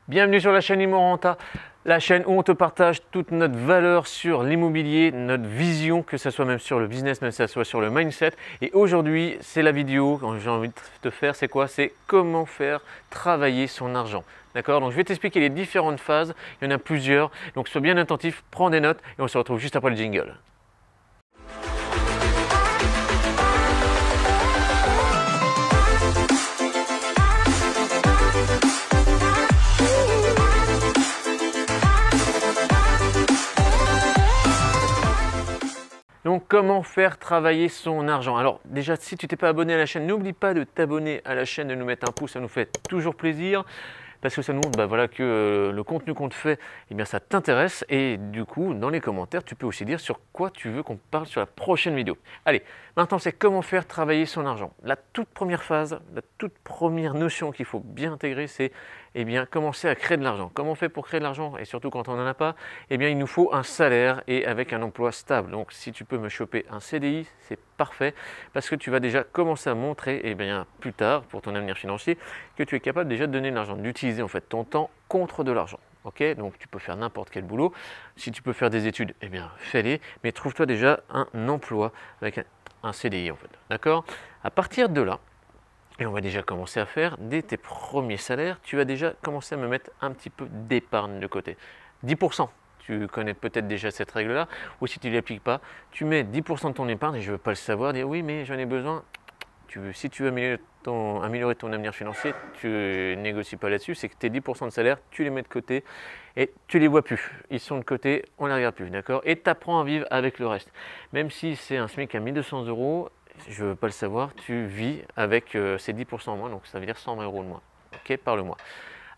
Bienvenue sur la chaîne IMORenta, la chaîne où on te partage toute notre valeur sur l'immobilier, notre vision, que ce soit même sur le business, même que ce soit sur le mindset. Et aujourd'hui, c'est la vidéo que j'ai envie de te faire, c'est quoi? C'est comment faire travailler son argent. D'accord? Donc je vais t'expliquer les différentes phases, il y en a plusieurs, donc sois bien attentif, prends des notes et on se retrouve juste après le jingle. Donc comment faire travailler son argent? Alors déjà, si tu t'es pas abonné à la chaîne, n'oublie pas de t'abonner à la chaîne, de nous mettre un pouce, ça nous fait toujours plaisir. Parce que ça nous montre voilà, que le contenu qu'on te fait, eh bien, ça t'intéresse. Et du coup, dans les commentaires, tu peux aussi dire sur quoi tu veux qu'on parle sur la prochaine vidéo. Allez, maintenant, c'est comment faire travailler son argent. La toute première phase, la toute première notion qu'il faut bien intégrer, c'est eh bien, commencer à créer de l'argent. Comment on fait pour créer de l'argent? Et surtout quand on n'en a pas, eh bien, il nous faut un salaire et avec un emploi stable. Donc, si tu peux me choper un CDI, c'est parfait parce que tu vas déjà commencer à montrer eh bien, plus tard, pour ton avenir financier, que tu es capable déjà de donner de l'argent, d'utiliser en fait ton temps contre de l'argent. Ok, donc tu peux faire n'importe quel boulot. Si tu peux faire des études, eh bien fais-les, mais trouve-toi déjà un emploi avec un CDI en fait. D'accord? À partir de là, et on va déjà commencer à faire, dès tes premiers salaires, tu vas déjà commencer à me mettre un petit peu d'épargne de côté. 10%. Tu connais peut-être déjà cette règle-là, ou si tu ne l'appliques pas, tu mets 10% de ton épargne, et je ne veux pas le savoir, dire oui mais j'en ai besoin. Si tu veux améliorer ton avenir financier, tu ne négocies pas là-dessus, c'est que tes 10% de salaire, tu les mets de côté et tu les vois plus. Ils sont de côté, on ne les regarde plus, d'accord? Et tu apprends à vivre avec le reste. Même si c'est un SMIC à 1200 euros, je ne veux pas le savoir, tu vis avec ces 10% en moins, donc ça veut dire 120 euros de moins, ok, par le mois.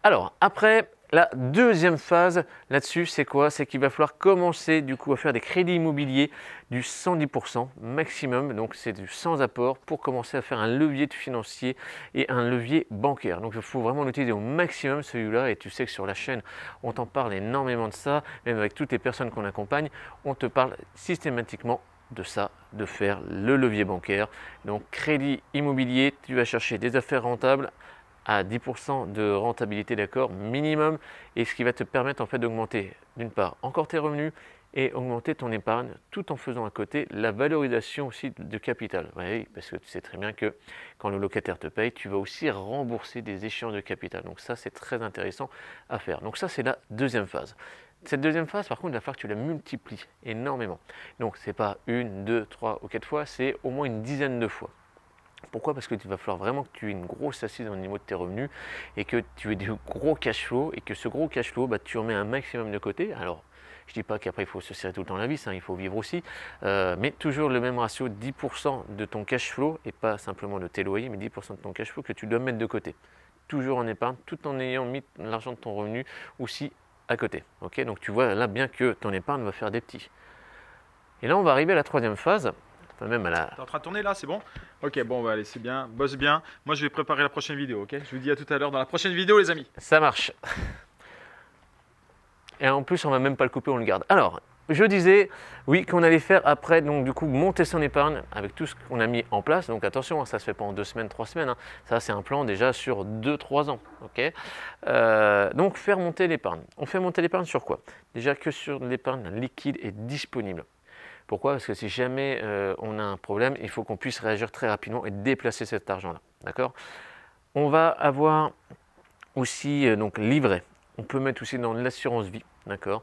Alors, après, la deuxième phase là-dessus, c'est quoi? C'est qu'il va falloir commencer du coup à faire des crédits immobiliers du 110% maximum, donc c'est du sans apport pour commencer à faire un levier financier et un levier bancaire. Donc il faut vraiment l'utiliser au maximum celui-là et tu sais que sur la chaîne, on t'en parle énormément de ça, même avec toutes les personnes qu'on accompagne, on te parle systématiquement de ça, de faire le levier bancaire. Donc crédit immobilier, tu vas chercher des affaires rentables à 10% de rentabilité, d'accord, minimum, et ce qui va te permettre en fait d'augmenter d'une part encore tes revenus et augmenter ton épargne tout en faisant à côté la valorisation aussi de capital. Oui, parce que tu sais très bien que quand le locataire te paye, tu vas aussi rembourser des échéances de capital. Donc ça, c'est très intéressant à faire. Donc ça, c'est la deuxième phase. Cette deuxième phase, par contre, il va falloir que tu la multiplies énormément. Donc ce n'est pas une, deux, trois ou quatre fois, c'est au moins une dizaine de fois. Pourquoi? Parce qu'il va falloir vraiment que tu aies une grosse assise au niveau de tes revenus et que tu aies du gros cash flow et que ce gros cash flow, tu en mets un maximum de côté. Alors, je ne dis pas qu'après il faut se serrer tout le temps la vis, hein, il faut vivre aussi, mais toujours le même ratio, 10% de ton cash flow et pas simplement de tes loyers, mais 10% de ton cash flow que tu dois mettre de côté. Toujours en épargne, tout en ayant mis l'argent de ton revenu aussi à côté. Okay, donc tu vois là bien que ton épargne va faire des petits. Et là, on va arriver à la troisième phase. Enfin, même à la... T'es en train de tourner là, c'est bon? Ok, bon, bah, allez, c'est bien, bosse bien. Moi, je vais préparer la prochaine vidéo, ok? Je vous dis à tout à l'heure dans la prochaine vidéo, les amis. Ça marche. Et en plus, on va même pas le couper, on le garde. Alors, je disais, oui, qu'on allait faire après, donc du coup, monter son épargne avec tout ce qu'on a mis en place. Donc attention, ça se fait pas en 2 semaines, 3 semaines. Hein. Ça, c'est un plan déjà sur 2-3 ans. Okay, donc, faire monter l'épargne. On fait monter l'épargne sur quoi? Déjà que sur l'épargne liquide et disponible. Pourquoi? Parce que si jamais on a un problème, il faut qu'on puisse réagir très rapidement et déplacer cet argent-là. D'accord? On va avoir aussi donc livret. On peut mettre aussi dans l'assurance vie. D'accord?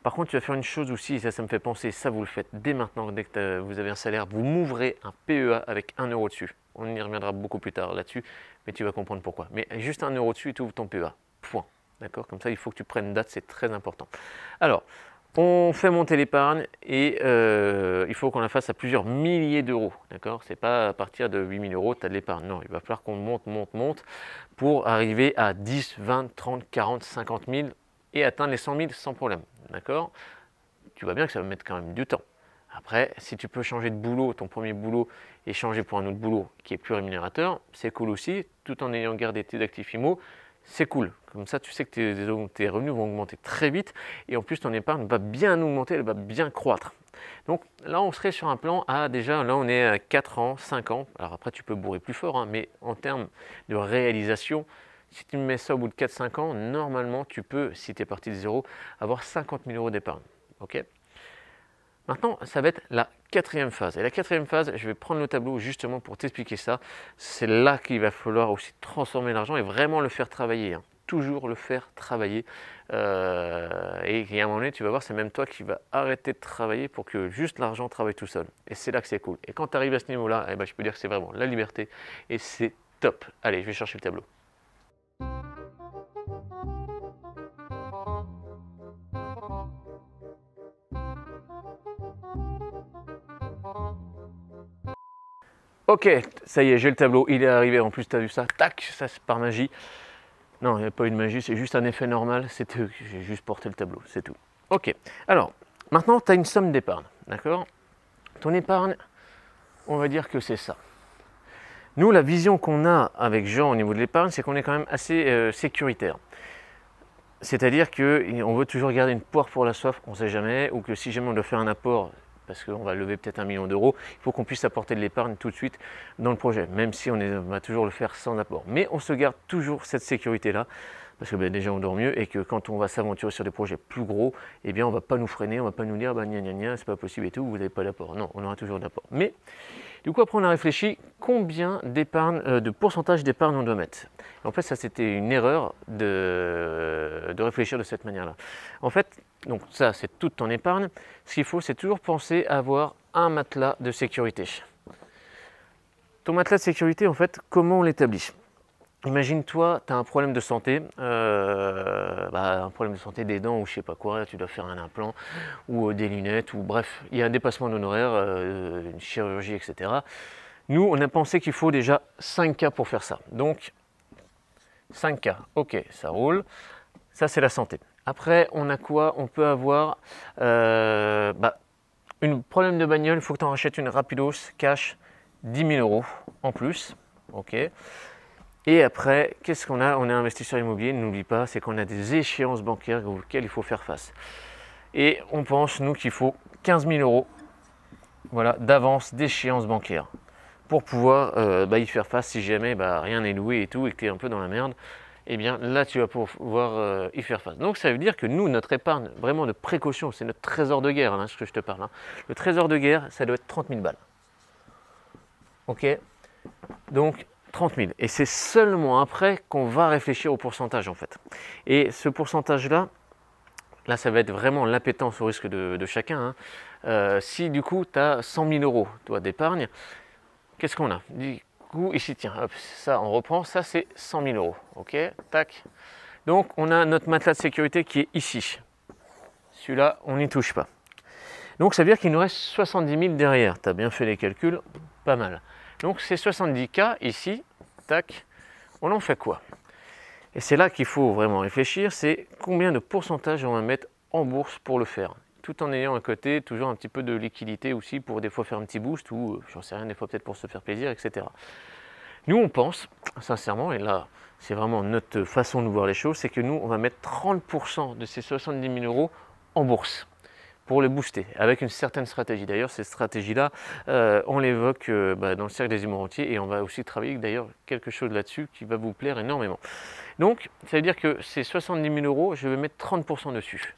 Par contre, tu vas faire une chose aussi, et ça me fait penser, ça vous le faites dès maintenant, dès que vous avez un salaire, vous m'ouvrez un PEA avec 1 euro dessus. On y reviendra beaucoup plus tard là-dessus, mais tu vas comprendre pourquoi. Mais juste 1 euro dessus, tu ouvres ton PEA. Point. D'accord? Comme ça, il faut que tu prennes date, c'est très important. Alors, on fait monter l'épargne et il faut qu'on la fasse à plusieurs milliers d'euros. D'accord? Ce n'est pas à partir de 8 000 euros, tu as de l'épargne. Non, il va falloir qu'on monte pour arriver à 10, 20, 30, 40, 50 000 et atteindre les 100 000 sans problème. D'accord? Tu vois bien que ça va mettre quand même du temps. Après, si tu peux changer de boulot, ton premier boulot, et changer pour un autre boulot qui est plus rémunérateur, c'est cool aussi, tout en ayant gardé tes actifs IMO. C'est cool. Comme ça, tu sais que tes revenus vont augmenter très vite et en plus, ton épargne va bien augmenter, elle va bien croître. Donc là, on serait sur un plan à déjà, là, on est à 4 ans, 5 ans. Alors après, tu peux bourrer plus fort, hein, mais en termes de réalisation, Si tu mets ça au bout de 4-5 ans, normalement, tu peux, si tu es parti de zéro, avoir 50 000 euros d'épargne. Ok. Maintenant, ça va être la quatrième phase. Et la quatrième phase, je vais prendre le tableau justement pour t'expliquer ça. C'est là qu'il va falloir aussi transformer l'argent et vraiment le faire travailler, hein. Toujours le faire travailler. Et à un moment donné, tu vas voir, c'est même toi qui vas arrêter de travailler pour que juste l'argent travaille tout seul. Et c'est là que c'est cool. Et quand tu arrives à ce niveau-là, eh ben, je peux dire que c'est vraiment la liberté et c'est top. Allez, je vais chercher le tableau. Ok, ça y est, j'ai le tableau, il est arrivé. En plus, tu as vu ça, tac, ça c'est par magie. Non, il n'y a pas eu de magie, c'est juste un effet normal. J'ai juste porté le tableau, c'est tout. Ok, alors, maintenant, tu as une somme d'épargne, d'accord? Ton épargne, on va dire que c'est ça. Nous, la vision qu'on a avec Jean au niveau de l'épargne, c'est qu'on est quand même assez sécuritaire. C'est-à-dire qu'on veut toujours garder une poire pour la soif, on ne sait jamais, ou que si jamais on doit faire un apport, parce qu'on va lever peut-être 1 million d'euros, il faut qu'on puisse apporter de l'épargne tout de suite dans le projet, même si on va toujours le faire sans apport. Mais on se garde toujours cette sécurité-là, parce que déjà on dort mieux et que quand on va s'aventurer sur des projets plus gros, eh bien on ne va pas nous freiner, on ne va pas nous dire bah, gna gna gna, c'est pas possible et tout, vous n'avez pas d'apport. Non, on aura toujours d'apport. Mais du coup après on a réfléchi combien d'épargne, de pourcentage d'épargne on doit mettre. En fait ça c'était une erreur de réfléchir de cette manière-là. En fait, donc ça c'est toute ton épargne. Ce qu'il faut c'est toujours penser à avoir un matelas de sécurité. Ton matelas de sécurité en fait, comment on l'établit? Imagine-toi, tu as un problème de santé, un problème de santé des dents ou je sais pas quoi, tu dois faire un implant ou des lunettes ou bref, il y a un dépassement d'honoraires, une chirurgie, etc. Nous, on a pensé qu'il faut déjà 5 cas pour faire ça. Donc, 5 cas, ok, ça roule. Ça, c'est la santé. Après, on a quoi? On peut avoir un problème de bagnole, il faut que tu en rachètes une rapidos, cash, 10 000 euros en plus, ok. Et après, qu'est-ce qu'on a? On est investisseur immobilier, n'oublie pas, c'est qu'on a des échéances bancaires auxquelles il faut faire face. Et on pense, nous, qu'il faut 15 000 euros voilà, d'avance d'échéance bancaire pour pouvoir y faire face si jamais rien n'est loué et tout et que tu es un peu dans la merde. Eh bien là, tu vas pouvoir y faire face. Donc ça veut dire que nous, notre épargne, vraiment de précaution, c'est notre trésor de guerre, hein, ce que je te parle. Hein. Le trésor de guerre, ça doit être 30 000 balles. Ok? Donc, 30 000. Et c'est seulement après qu'on va réfléchir au pourcentage en fait. Et ce pourcentage-là, là ça va être vraiment l'appétence au risque de chacun. Hein. Si du coup tu as 100 000 euros d'épargne, qu'est-ce qu'on a? Du coup ici, tiens, hop, ça on reprend, ça c'est 100 000 euros. Ok, tac. Donc on a notre matelas de sécurité qui est ici. Celui-là, on n'y touche pas. Donc ça veut dire qu'il nous reste 70 000 derrière. Tu as bien fait les calculs, pas mal. Donc ces 70K ici, tac, on en fait quoi? Et c'est là qu'il faut vraiment réfléchir, c'est combien de pourcentage on va mettre en bourse pour le faire. Tout en ayant à côté toujours un petit peu de liquidité aussi pour des fois faire un petit boost ou j'en sais rien, des fois peut-être pour se faire plaisir, etc. Nous on pense, sincèrement, et là c'est vraiment notre façon de voir les choses, c'est que nous on va mettre 30% de ces 70 000 euros en bourse pour les booster, avec une certaine stratégie. D'ailleurs, cette stratégie-là, on l'évoque dans le cercle des immobiliers et on va aussi travailler d'ailleurs quelque chose là-dessus qui va vous plaire énormément. Donc, ça veut dire que ces 70 000 euros, je vais mettre 30% dessus.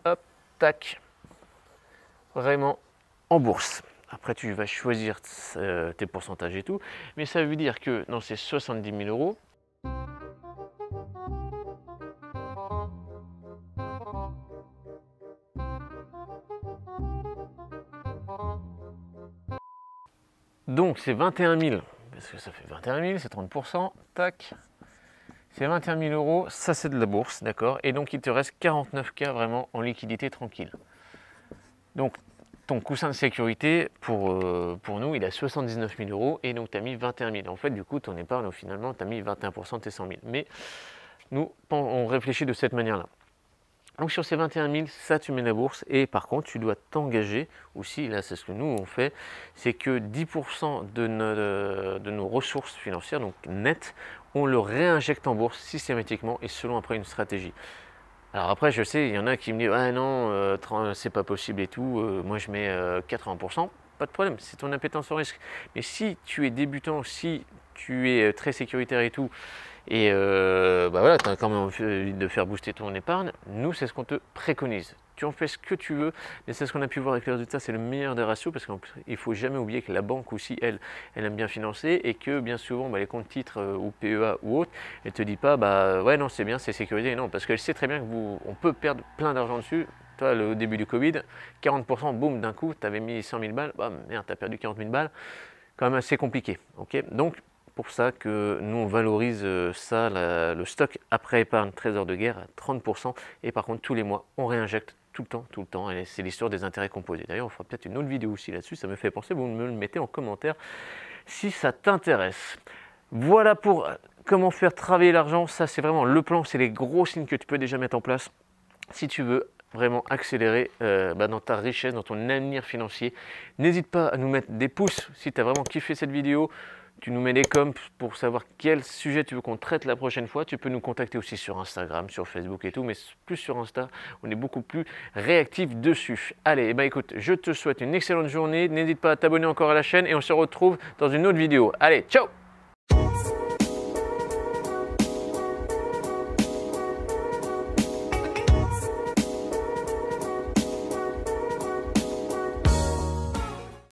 Hop, tac, vraiment en bourse. Après, tu vas choisir tes pourcentages et tout, mais ça veut dire que dans ces 70 000 euros, donc c'est 21 000, parce que ça fait 21 000, c'est 30%, tac, c'est 21 000 euros, ça c'est de la bourse, d'accord, et donc il te reste 49K vraiment en liquidité tranquille. Donc ton coussin de sécurité, pour nous, il a 79 000 euros, et donc tu as mis 21 000. En fait, du coup, ton épargne, finalement, tu as mis 21% de tes 100 000. Mais nous, on réfléchit de cette manière-là. Donc sur ces 21 000, ça tu mets la bourse et par contre tu dois t'engager aussi, là c'est ce que nous on fait, c'est que 10% de nos ressources financières, donc nettes, on le réinjecte en bourse systématiquement et selon après une stratégie. Alors après je sais, il y en a qui me disent « Ah non, c'est pas possible et tout, moi je mets 80%, pas de problème, c'est ton appétence au risque. » Mais si tu es débutant, si tu es très sécuritaire et tout, et bah voilà, tu as quand même envie de faire booster ton épargne, nous, c'est ce qu'on te préconise. Tu en fais ce que tu veux, mais c'est ce qu'on a pu voir avec les résultats, c'est le meilleur des ratios, parce qu'il ne faut jamais oublier que la banque aussi, elle aime bien financer, et que bien souvent, bah, les comptes titres ou PEA ou autres, elle ne te dit pas, bah ouais, non, c'est bien, c'est sécurisé, non, parce qu'elle sait très bien qu'on peut perdre plein d'argent dessus. Toi, au début du Covid, 40%, boum, d'un coup, tu avais mis 100 000 balles, bah merde, tu as perdu 40 000 balles, quand même assez compliqué, ok. Donc, pour ça que nous on valorise ça, le stock après épargne trésor de guerre à 30%, et par contre tous les mois on réinjecte tout le temps, et c'est l'histoire des intérêts composés. D'ailleurs on fera peut-être une autre vidéo aussi là-dessus, ça me fait penser, vous me le mettez en commentaire si ça t'intéresse. Voilà pour comment faire travailler l'argent, ça c'est vraiment le plan, c'est les gros signes que tu peux déjà mettre en place si tu veux vraiment accélérer dans ta richesse, dans ton avenir financier. N'hésite pas à nous mettre des pouces si tu as vraiment kiffé cette vidéo. Tu nous mets des coms pour savoir quel sujet tu veux qu'on traite la prochaine fois. Tu peux nous contacter aussi sur Instagram, sur Facebook et tout, mais plus sur Insta, on est beaucoup plus réactif dessus. Allez, écoute, je te souhaite une excellente journée. N'hésite pas à t'abonner encore à la chaîne et on se retrouve dans une autre vidéo. Allez, ciao!